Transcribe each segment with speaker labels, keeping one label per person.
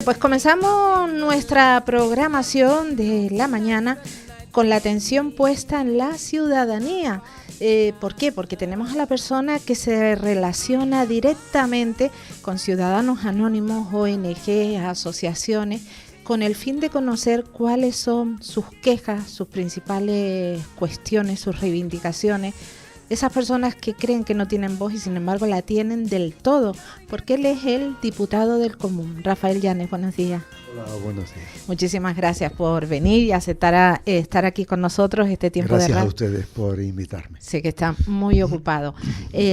Speaker 1: Pues comenzamos nuestra programación de la mañana con la atención puesta en la ciudadanía. ¿Por qué? Porque tenemos a la persona que se relaciona directamente con ciudadanos anónimos, ONG, asociaciones, con el fin de conocer cuáles son sus quejas, sus principales cuestiones, sus reivindicaciones. Esas personas que creen que no tienen voz y sin embargo la tienen del todo, porque él es el diputado del Común. Rafael Llanes, buenos días.
Speaker 2: Hola, buenos días.
Speaker 1: Muchísimas gracias por venir y aceptar estar aquí con nosotros este tiempo de radio.
Speaker 2: Gracias a ustedes por invitarme.
Speaker 1: Sé que está muy ocupado.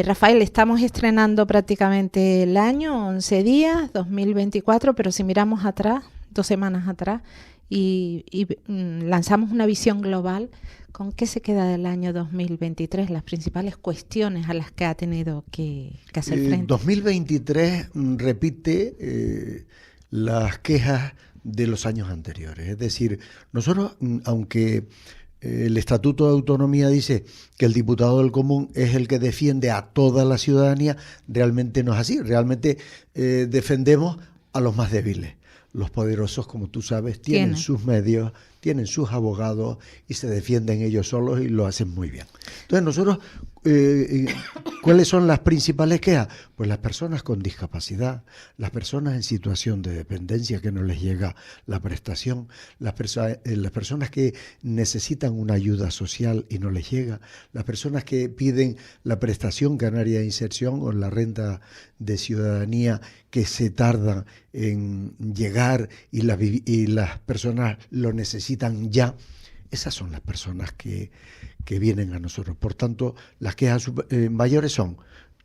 Speaker 1: Rafael, estamos estrenando prácticamente el año, 11 días, 2024, pero si miramos atrás, 2 semanas atrás, y lanzamos una visión global. ¿Con qué se queda del año 2023? Las principales cuestiones a las que ha tenido que hacer frente.
Speaker 2: 2023 repite las quejas de los años anteriores. Es decir, nosotros, aunque el Estatuto de Autonomía dice que el diputado del Común es el que defiende a toda la ciudadanía, realmente no es así. Realmente defendemos a los más débiles. Los poderosos, como tú sabes, tienen sus medios, tienen sus abogados y se defienden ellos solos y lo hacen muy bien. Entonces nosotros, ¿cuáles son las principales quejas? Pues las personas con discapacidad, las personas en situación de dependencia que no les llega la prestación, las personas que necesitan una ayuda social y no les llega, las personas que piden la prestación canaria de inserción o la renta de ciudadanía que se tardan en llegar y las personas lo necesitan ya. Esas son las personas que vienen a nosotros. Por tanto, las quejas mayores son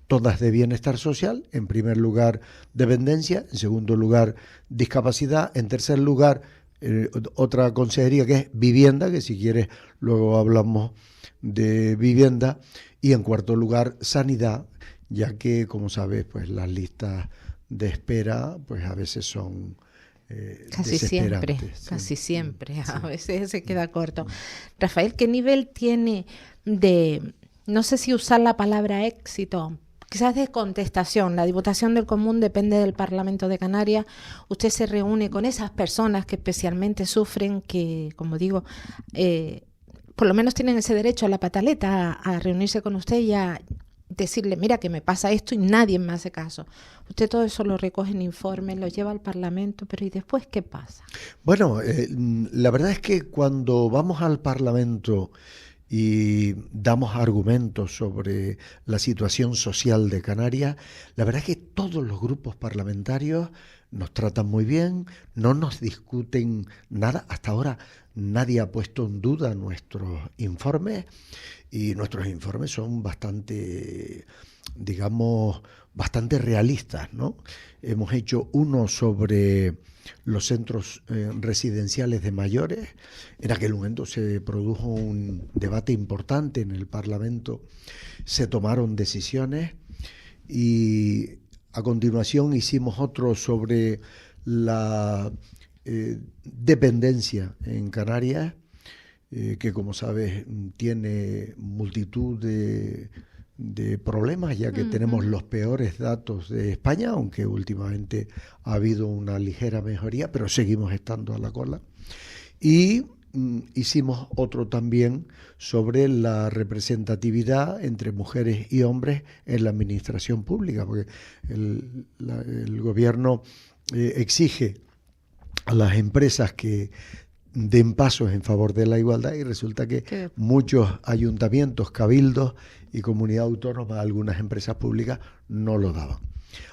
Speaker 2: todas de bienestar social, en primer lugar dependencia, en segundo lugar discapacidad, en tercer lugar otra consejería que es vivienda, que si quieres luego hablamos de vivienda, y en cuarto lugar sanidad, ya que como sabes pues las listas de espera pues a veces son
Speaker 1: casi siempre, a veces se queda corto. Rafael, ¿qué nivel tiene de, no sé si usar la palabra éxito, quizás de contestación? La Diputación del Común depende del Parlamento de Canarias. Usted se reúne con esas personas que especialmente sufren, que, como digo, por lo menos tienen ese derecho a la pataleta, a reunirse con usted y a decirle, mira que me pasa esto y nadie me hace caso. Usted todo eso lo recoge en informes, lo lleva al Parlamento, pero ¿y después qué pasa?
Speaker 2: Bueno, la verdad es que cuando vamos al Parlamento y damos argumentos sobre la situación social de Canarias, la verdad es que todos los grupos parlamentarios nos tratan muy bien, no nos discuten nada. Hasta ahora nadie ha puesto en duda nuestros informes y nuestros informes son bastante, digamos, bastante realistas, ¿no? Hemos hecho uno sobre los centros residenciales de mayores. En aquel momento se produjo un debate importante en el Parlamento, se tomaron decisiones y a continuación hicimos otro sobre la dependencia en Canarias, que como sabes tiene multitud de problemas, ya que tenemos los peores datos de España, aunque últimamente ha habido una ligera mejoría, pero seguimos estando a la cola. Y hicimos otro también sobre la representatividad entre mujeres y hombres en la administración pública, porque el gobierno exige a las empresas que den pasos en favor de la igualdad y resulta que muchos ayuntamientos, cabildos y comunidad autónoma, algunas empresas públicas no lo daban.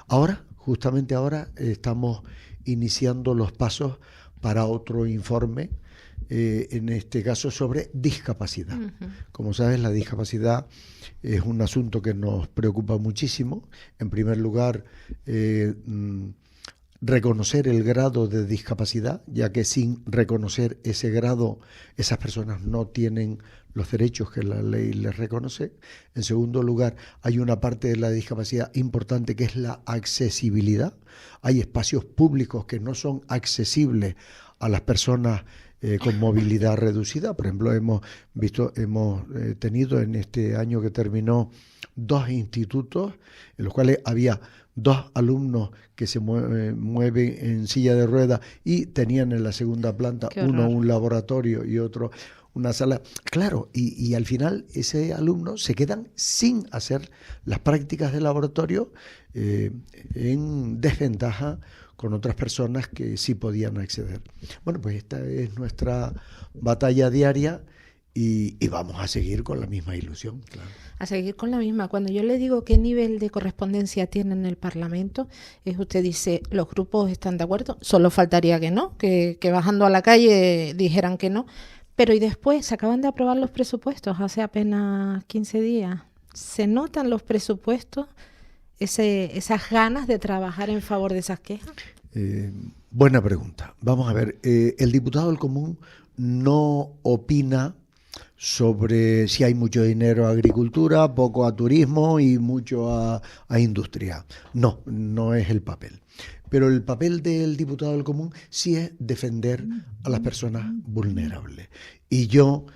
Speaker 2: Ahora, justamente ahora, estamos iniciando los pasos para otro informe, en este caso sobre discapacidad. Como sabes, la discapacidad es un asunto que nos preocupa muchísimo. En primer lugar, reconocer el grado de discapacidad, ya que sin reconocer ese grado, esas personas no tienen los derechos que la ley les reconoce. En segundo lugar, hay una parte de la discapacidad importante que es la accesibilidad. Hay espacios públicos que no son accesibles a las personas con movilidad reducida. Por ejemplo, hemos tenido en este año que terminó 2 institutos en los cuales había 2 alumnos que se mueven en silla de ruedas y tenían en la segunda planta uno un laboratorio y otro una sala. Claro, y al final ese alumno se quedan sin hacer las prácticas de laboratorio en desventaja con otras personas que sí podían acceder. Bueno, pues esta es nuestra batalla diaria y vamos a seguir con la misma ilusión, claro.
Speaker 1: A seguir con la misma. Cuando yo le digo qué nivel de correspondencia tiene en el Parlamento, usted dice, los grupos están de acuerdo, solo faltaría que no, que bajando a la calle dijeran que no. Pero y después se acaban de aprobar los presupuestos hace apenas 15 días. ¿Se notan los presupuestos, esas ganas de trabajar en favor de esas quejas?
Speaker 2: Buena pregunta. Vamos a ver, el diputado del Común no opina sobre si hay mucho dinero a agricultura, poco a turismo y mucho a industria. No es el papel. Pero el papel del diputado del Común sí es defender a las personas vulnerables. Y yo,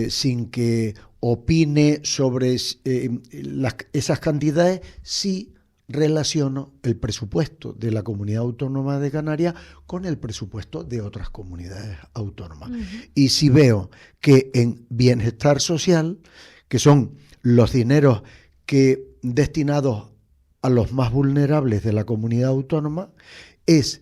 Speaker 2: sin que opine sobre esas cantidades, sí relaciono el presupuesto de la Comunidad Autónoma de Canarias con el presupuesto de otras comunidades autónomas. Y si veo que en bienestar social, que son los dineros que destinados a los más vulnerables de la comunidad autónoma, es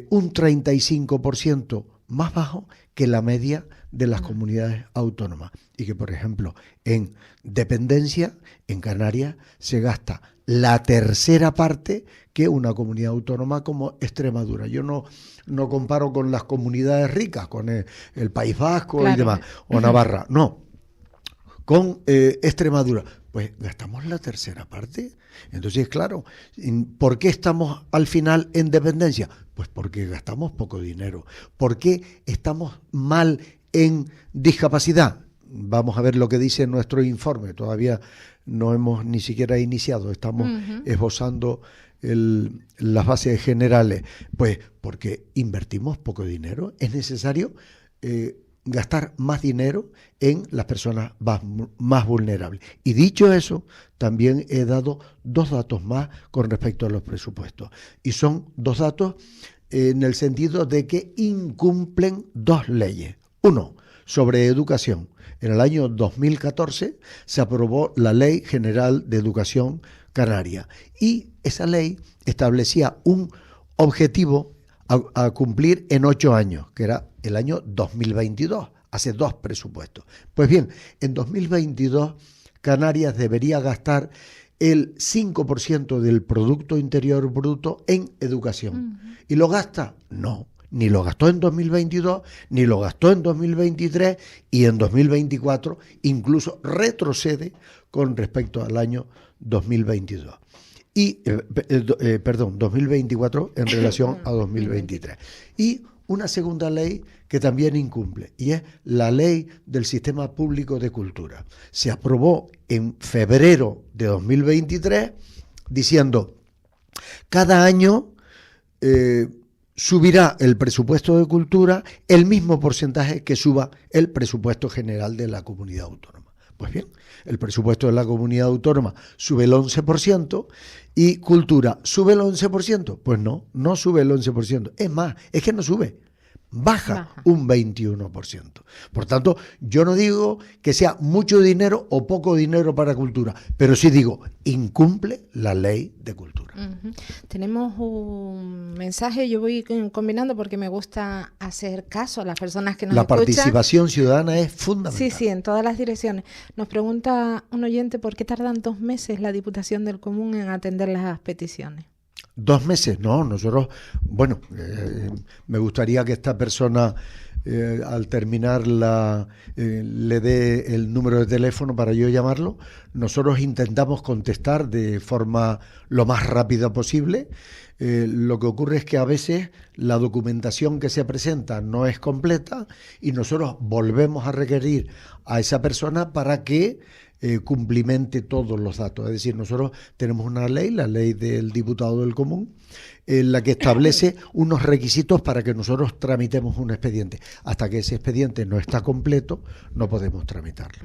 Speaker 2: un 35% más bajo que la media de las comunidades autónomas. Y que, por ejemplo, en dependencia, en Canarias, se gasta la tercera parte que una comunidad autónoma como Extremadura. Yo no comparo con las comunidades ricas, con el País Vasco y demás, o Navarra, no. Con Extremadura, pues gastamos la tercera parte. Entonces, claro, ¿por qué estamos al final en dependencia? Pues porque gastamos poco dinero. ¿Por qué estamos mal en discapacidad? Vamos a ver lo que dice nuestro informe. Todavía no hemos ni siquiera iniciado, estamos esbozando las bases generales. Pues porque invertimos poco dinero. Es necesario gastar más dinero en las personas más vulnerables. Y dicho eso, también he dado 2 datos más con respecto a los presupuestos. Y son 2 datos en el sentido de que incumplen 2 leyes. Uno, sobre educación. En el año 2014 se aprobó la Ley General de Educación Canaria. Y esa ley establecía un objetivo a cumplir en 8 años, que era el año 2022, hace 2 presupuestos. Pues bien, en 2022 Canarias debería gastar el 5% del Producto Interior Bruto en educación. ¿Y lo gasta? No, ni lo gastó en 2022, ni lo gastó en 2023, y en 2024 incluso retrocede con respecto al año 2022. Y, 2024 en relación a 2023. Y una segunda ley que también incumple, y es la Ley del Sistema Público de Cultura. Se aprobó en febrero de 2023 diciendo, cada año subirá el presupuesto de cultura el mismo porcentaje que suba el presupuesto general de la comunidad autónoma. Pues bien, el presupuesto de la comunidad autónoma sube el 11% y cultura sube el 11%. Pues no sube el 11%. Es más, es que no sube, baja un 21%. Por tanto, yo no digo que sea mucho dinero o poco dinero para cultura, pero sí digo, incumple la ley de cultura.
Speaker 1: Tenemos un mensaje, yo voy combinando porque me gusta hacer caso a las personas que nos escuchan.
Speaker 2: La participación ciudadana es fundamental.
Speaker 1: Sí, en todas las direcciones. Nos pregunta un oyente por qué tardan 2 meses la Diputación del Común en atender las peticiones.
Speaker 2: 2 meses, no, nosotros, bueno, me gustaría que esta persona al terminar le dé el número de teléfono para yo llamarlo. Nosotros intentamos contestar de forma lo más rápida posible. Lo que ocurre es que a veces la documentación que se presenta no es completa y nosotros volvemos a requerir a esa persona para que cumplimente todos los datos. Es decir, nosotros tenemos una ley, la ley del diputado del común, en la que establece unos requisitos para que nosotros tramitemos un expediente. Hasta que ese expediente no está completo, no podemos tramitarlo.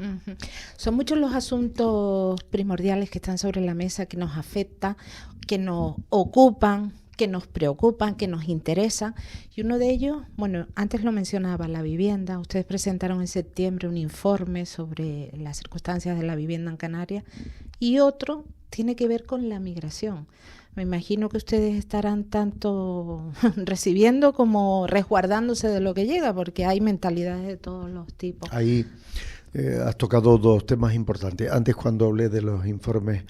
Speaker 1: Son muchos los asuntos primordiales que están sobre la mesa, que nos afectan, que nos ocupan, que nos preocupan, que nos interesan, y uno de ellos, bueno, antes lo mencionaba, la vivienda. Ustedes presentaron en septiembre un informe sobre las circunstancias de la vivienda en Canarias, y otro tiene que ver con la migración. Me imagino que ustedes estarán tanto recibiendo como resguardándose de lo que llega, porque hay mentalidades de todos los tipos.
Speaker 2: Ahí has tocado dos temas importantes. Antes, cuando hablé de los informes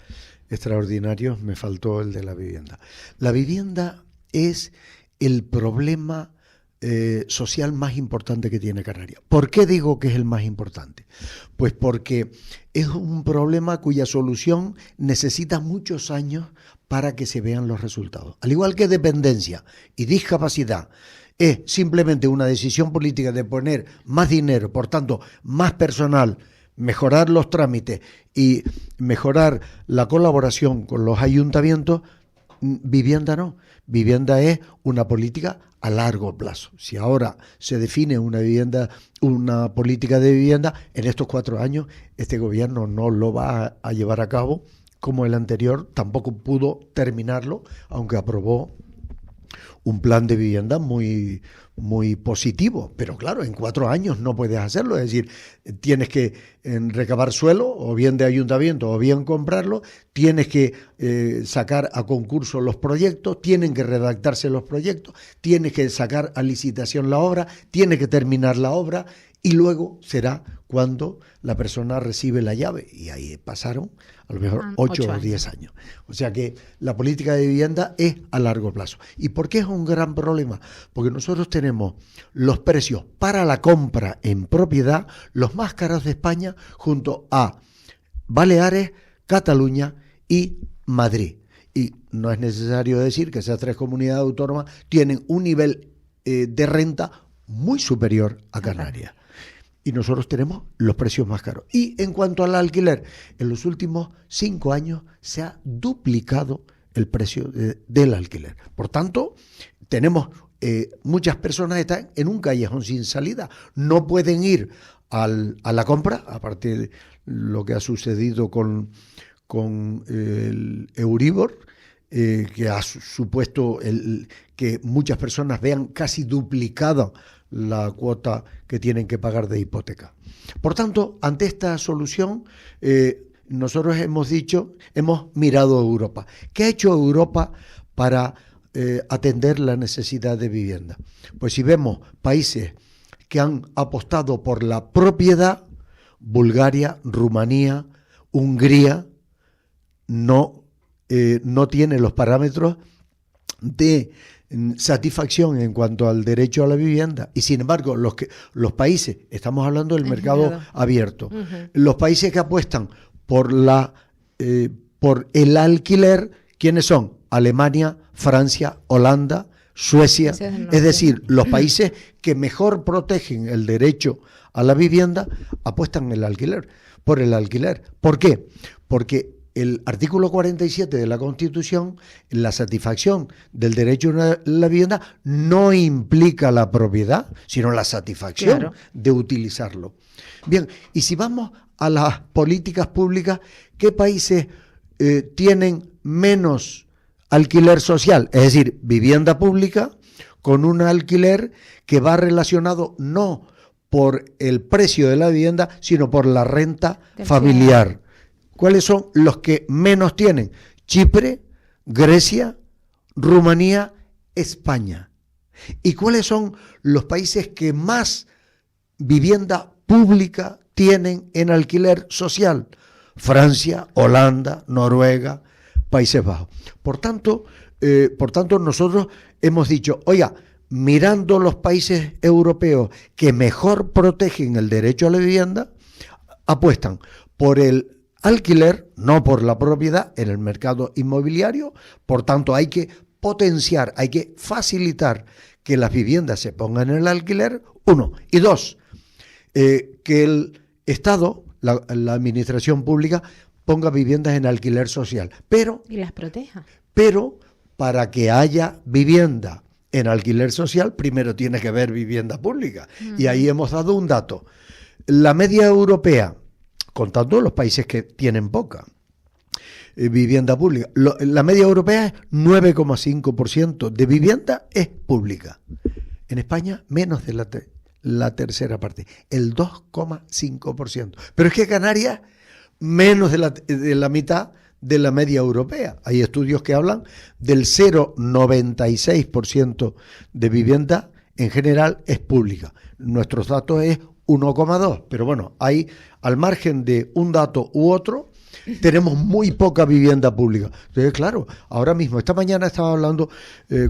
Speaker 2: extraordinarios, me faltó el de la vivienda. La vivienda es el problema social más importante que tiene Canarias. ¿Por qué digo que es el más importante? Pues porque es un problema cuya solución necesita muchos años para que se vean los resultados. Al igual que dependencia y discapacidad es simplemente una decisión política de poner más dinero, por tanto, más personal, mejorar los trámites y mejorar la colaboración con los ayuntamientos, vivienda no. Vivienda es una política a largo plazo. Si ahora se define una política de vivienda, en estos 4 años este gobierno no lo va a llevar a cabo, como el anterior tampoco pudo terminarlo, aunque aprobó un plan de vivienda muy, muy positivo. Pero claro, en 4 años no puedes hacerlo. Es decir, tienes que recabar suelo, o bien de ayuntamiento, o bien comprarlo. Tienes que sacar a concurso los proyectos, tienen que redactarse los proyectos, tienes que sacar a licitación la obra, tienes que terminar la obra, y luego será cuando la persona recibe la llave. Y ahí pasaron a lo mejor 8 o 10 años. O sea que la política de vivienda es a largo plazo. ¿Y por qué es un gran problema? Porque nosotros tenemos los precios para la compra en propiedad los más caros de España, junto a Baleares, Cataluña y Madrid. Y no es necesario decir que esas 3 comunidades autónomas tienen un nivel de renta muy superior a Canarias. Y nosotros tenemos los precios más caros. Y en cuanto al alquiler, en los últimos 5 años se ha duplicado el precio del alquiler. Por tanto, tenemos muchas personas que están en un callejón sin salida. No pueden ir a la compra, aparte de lo que ha sucedido con el Euribor, que ha supuesto que muchas personas vean casi duplicada la cuota que tienen que pagar de hipoteca. Por tanto, ante esta solución, nosotros hemos mirado a Europa. ¿Qué ha hecho Europa para atender la necesidad de vivienda? Pues si vemos países que han apostado por la propiedad, Bulgaria, Rumanía, Hungría, no tiene los parámetros de satisfacción en cuanto al derecho a la vivienda, y sin embargo los países, estamos hablando del mercado abierto, los países que apuestan por el alquiler, ¿quiénes son? Alemania, Francia, Holanda, Suecia, es decir, los países que mejor protegen el derecho a la vivienda apuestan por el alquiler. ¿Por qué? Porque el artículo 47 de la Constitución, la satisfacción del derecho a la vivienda no implica la propiedad, sino la satisfacción de utilizarlo. Bien, y si vamos a las políticas públicas, ¿qué países tienen menos alquiler social? Es decir, vivienda pública con un alquiler que va relacionado no por el precio de la vivienda, sino por la renta familiar. ¿Cuáles son los que menos tienen? Chipre, Grecia, Rumanía, España. ¿Y cuáles son los países que más vivienda pública tienen en alquiler social? Francia, Holanda, Noruega, Países Bajos. Por tanto, nosotros hemos dicho, oiga, mirando los países europeos que mejor protegen el derecho a la vivienda, apuestan por el alquiler, no por la propiedad en el mercado inmobiliario. Por tanto, hay que potenciar, hay que facilitar que las viviendas se pongan en el alquiler, 1. Y 2, que el Estado, la administración pública ponga viviendas en alquiler social,
Speaker 1: y las proteja.
Speaker 2: Pero para que haya vivienda en alquiler social, primero tiene que haber vivienda pública. Y ahí hemos dado un dato. La media europea, contando los países que tienen poca vivienda pública, la media europea es 9,5% de vivienda es pública. En España, menos de la tercera parte, el 2,5%. Pero es que Canarias, menos de la mitad de la media europea. Hay estudios que hablan del 0,96% de vivienda en general es pública. Nuestros datos es 1,2%, pero bueno, hay al margen de un dato u otro, tenemos muy poca vivienda pública. Entonces, claro, ahora mismo, esta mañana estaba hablando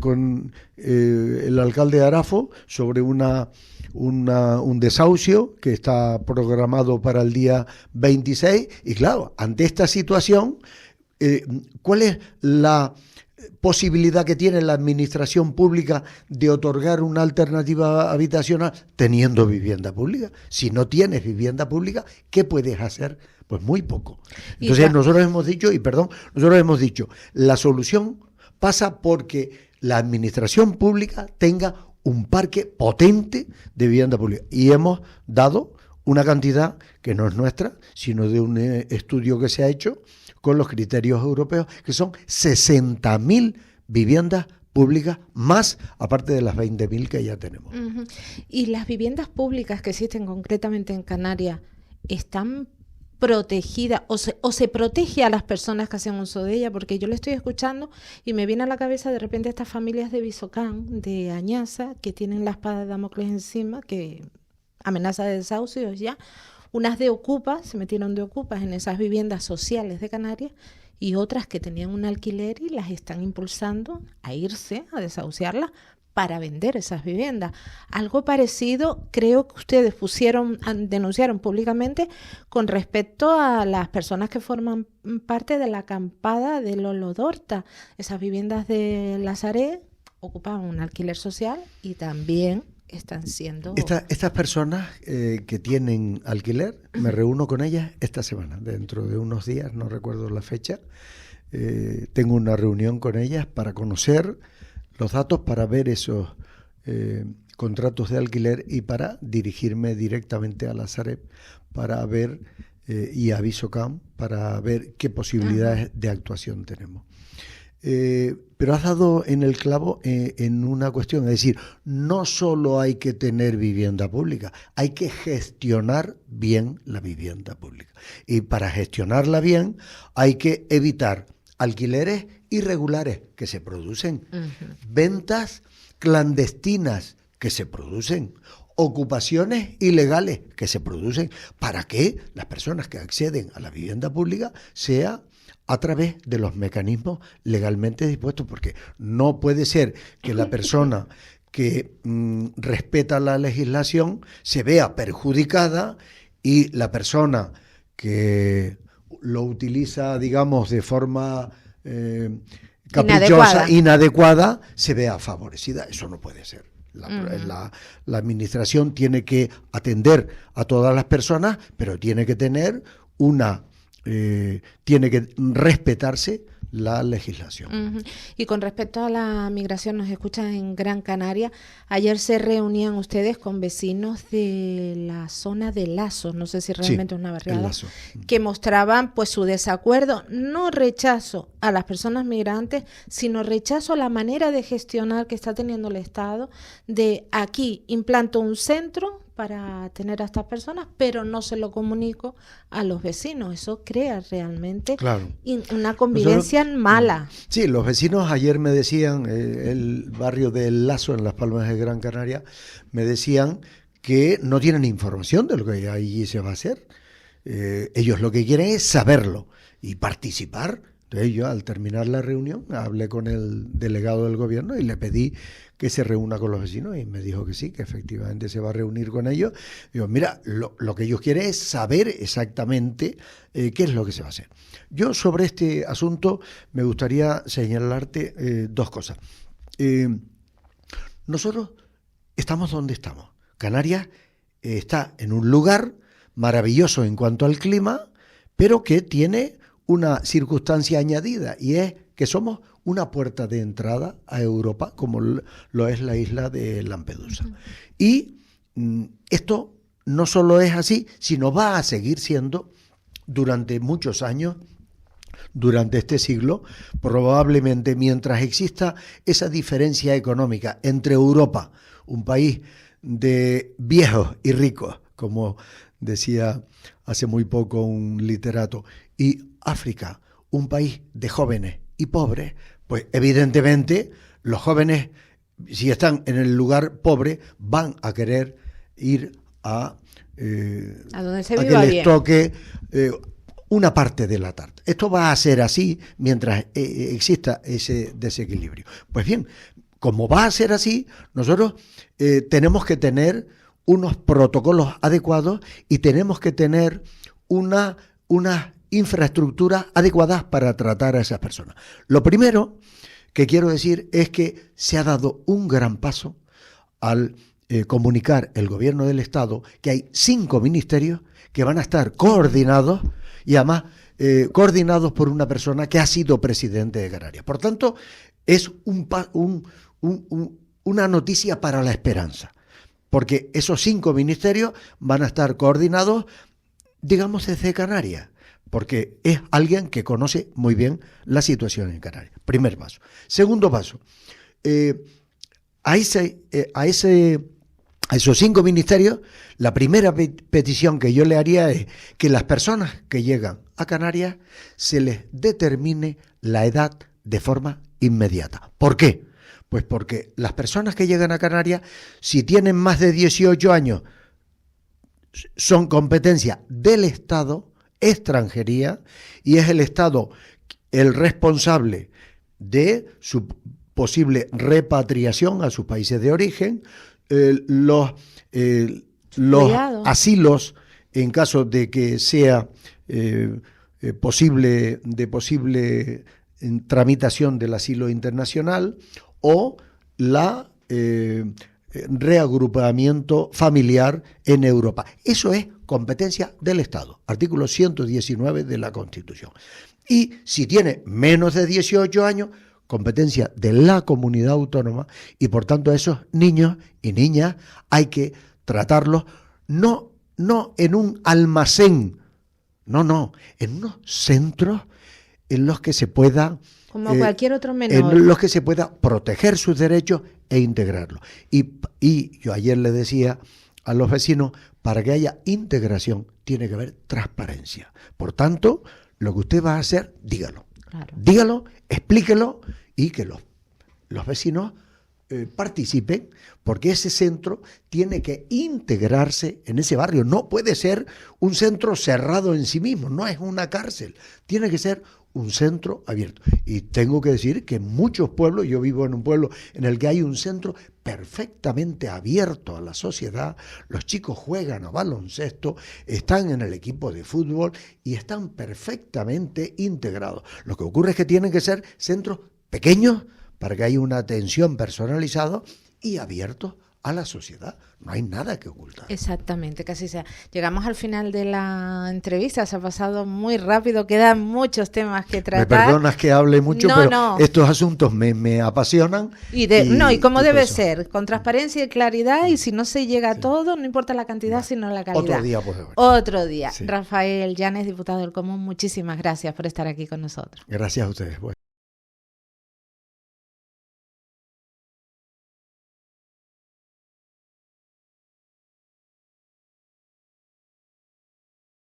Speaker 2: con el alcalde de Arafo sobre un desahucio que está programado para el día 26 y claro, ante esta situación, ¿cuál es la posibilidad que tiene la administración pública de otorgar una alternativa habitacional teniendo vivienda pública? Si no tienes vivienda pública, ¿qué puedes hacer? Pues muy poco. Entonces nosotros hemos dicho, la solución pasa porque la administración pública tenga un parque potente de vivienda pública. Y hemos dado una cantidad que no es nuestra, sino de un estudio que se ha hecho con los criterios europeos, que son 60.000 viviendas públicas más, aparte de las 20.000 que ya tenemos.
Speaker 1: ¿Y las viviendas públicas que existen concretamente en Canarias están protegidas o se protege a las personas que hacen uso de ella? Porque yo le estoy escuchando y me viene a la cabeza de repente estas familias de Bisocán, de Añaza, que tienen la espada de Damocles encima, que amenaza de desahucios ya. Unas de ocupas, se metieron de ocupas en esas viviendas sociales de Canarias y otras que tenían un alquiler y las están impulsando a irse, a desahuciarlas para vender esas viviendas. Algo parecido creo que ustedes denunciaron públicamente con respecto a las personas que forman parte de la acampada de Lolo d'Horta. Esas viviendas de Lazaret ocupaban un alquiler social y también están siendo...
Speaker 2: Estas personas que tienen alquiler, me reúno con ellas esta semana, dentro de unos días, no recuerdo la fecha, tengo una reunión con ellas para conocer los datos, para ver esos contratos de alquiler y para dirigirme directamente a la Sareb para ver y a Bisocam para ver qué posibilidades de actuación tenemos. Pero has dado en el clavo en una cuestión, es decir, no solo hay que tener vivienda pública, hay que gestionar bien la vivienda pública. Y para gestionarla bien hay que evitar alquileres irregulares que se producen, ventas clandestinas que se producen, ocupaciones ilegales que se producen, para que las personas que acceden a la vivienda pública sea a través de los mecanismos legalmente dispuestos, porque no puede ser que la persona que respeta la legislación se vea perjudicada y la persona que lo utiliza, digamos, de forma caprichosa, inadecuada, se vea favorecida. Eso no puede ser. La administración tiene que atender a todas las personas, pero tiene que tener tiene que respetarse la legislación.
Speaker 1: Y con respecto a la migración, nos escuchan en Gran Canaria. Ayer se reunían ustedes con vecinos de la zona de Lazo, no sé si realmente es una barriada, que mostraban pues su desacuerdo, no rechazo a las personas migrantes, sino rechazo a la manera de gestionar que está teniendo el Estado, de aquí implanto un centro para tener a estas personas, pero no se lo comunico a los vecinos. Eso crea realmente una convivencia mala.
Speaker 2: Sí, los vecinos ayer me decían, el barrio del Lazo, en Las Palmas de Gran Canaria, me decían que no tienen información de lo que allí se va a hacer. Ellos lo que quieren es saberlo y participar. Entonces yo, al terminar la reunión, hablé con el delegado del gobierno y le pedí que se reúna con los vecinos y me dijo que sí, que efectivamente se va a reunir con ellos. Digo, mira, lo que ellos quieren es saber exactamente qué es lo que se va a hacer. Yo sobre este asunto me gustaría señalarte dos cosas. Nosotros estamos donde estamos. Canarias está en un lugar maravilloso en cuanto al clima, pero que tiene una circunstancia añadida, y es que somos una puerta de entrada a Europa, como lo es la isla de Lampedusa. Y esto no solo es así, sino va a seguir siendo durante muchos años, durante este siglo, probablemente mientras exista esa diferencia económica entre Europa, un país de viejos y ricos, como decía hace muy poco un literato, y África, un país de jóvenes y pobres, pues evidentemente los jóvenes, si están en el lugar pobre, van a querer ir a
Speaker 1: donde se
Speaker 2: a
Speaker 1: viva
Speaker 2: que les
Speaker 1: bien.
Speaker 2: toque una parte de la tarta. Esto va a ser así mientras exista ese desequilibrio. Pues bien, como va a ser así, nosotros tenemos que tener unos protocolos adecuados y tenemos que tener unas infraestructuras adecuadas para tratar a esas personas. Lo primero que quiero decir es que se ha dado un gran paso al comunicar el gobierno del Estado que hay 5 ministerios que van a estar coordinados y además coordinados por una persona que ha sido presidente de Canarias. Por tanto, es una noticia para la esperanza, porque esos 5 ministerios van a estar coordinados, digamos, desde Canarias, porque es alguien que conoce muy bien la situación en Canarias. Primer paso. Segundo paso, a esos 5 ministerios, la primera petición que yo le haría es que las personas que llegan a Canarias se les determine la edad de forma inmediata. ¿Por qué? Pues porque las personas que llegan a Canarias, si tienen más de 18 años, son competencia del Estado, extranjería, y es el Estado el responsable de su posible repatriación a sus países de origen, los asilos en caso de que sea posible tramitación del asilo internacional, o la reagrupamiento familiar en Europa. Eso es competencia del Estado, artículo 119 de la Constitución. Y si tiene menos de 18 años, competencia de la comunidad autónoma, y por tanto a esos niños y niñas hay que tratarlos no en un almacén, en unos centros en los que se pueda,
Speaker 1: como cualquier otro menor,
Speaker 2: en los que se pueda proteger sus derechos e integrarlos. Y yo ayer le decía a los vecinos, para que haya integración tiene que haber transparencia. Por tanto, lo que usted va a hacer, dígalo. Claro. Dígalo, explíquelo, y que los vecinos participen, porque ese centro tiene que integrarse en ese barrio. No puede ser un centro cerrado en sí mismo, no es una cárcel, tiene que ser un centro abierto. Y tengo que decir que en muchos pueblos, yo vivo en un pueblo en el que hay un centro perfectamente abierto a la sociedad, los chicos juegan a baloncesto, están en el equipo de fútbol y están perfectamente integrados. Lo que ocurre es que tienen que ser centros pequeños para que haya una atención personalizada y abiertos a la sociedad. No hay nada que ocultar.
Speaker 1: Exactamente, casi sea. Llegamos al final de la entrevista, se ha pasado muy rápido, quedan muchos temas que tratar.
Speaker 2: Me perdonas que hable mucho, pero estos asuntos me apasionan.
Speaker 1: Y cómo debe ser, con transparencia y claridad, y si no se llega a todo, no importa la cantidad, sino la calidad.
Speaker 2: Otro día, pues.
Speaker 1: Otro día.
Speaker 2: Sí.
Speaker 1: Rafael Llanes, diputado del Común, muchísimas gracias por estar aquí con nosotros.
Speaker 2: Gracias a ustedes. Bueno.